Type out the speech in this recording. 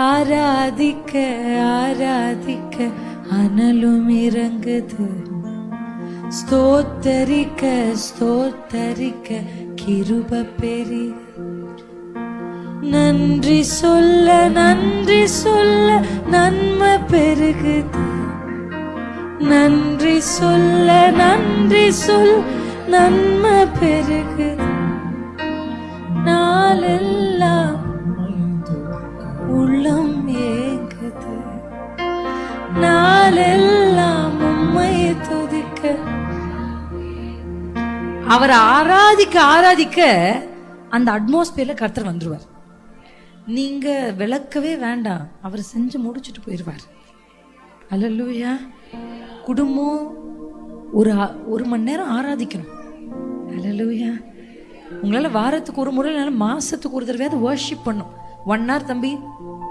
ஆராதிக்க ஆராதிக்க அனலும் இறங்குது, ஸ்தோத்தரிக்க ஸ்தோத்தரிக்க கிருப பெரிய. நன்றி சொல்ல நன்றி சொல்ல நன்மை பெருகுது, நன்றி சொல்ல நன்றி சொல் நன்மை பெருகுது. நாளெல்லாம் உள்ளம் ஏங்குது, நாளெல்லாம் உம்மை துதிக்க. அவரை ஆராதிக்க ஆராதிக்க அந்த அட்மாஸ்பியர்ல கர்த்தர் வந்துருவார். நீங்க விளக்கவே வேண்டாம், அவர் செஞ்சு முடிச்சுட்டு போயிடுவார். அல்லேலூயா. குடும்பம் ஒரு மணி நேரம் ஆராதிக்கணும். அல்லேலூயா. உங்களால வாரத்துக்கு ஒரு முறை, மாசத்துக்கு ஒரு தடவை வர்ஷிப் பண்ணும். 1 hour தம்பி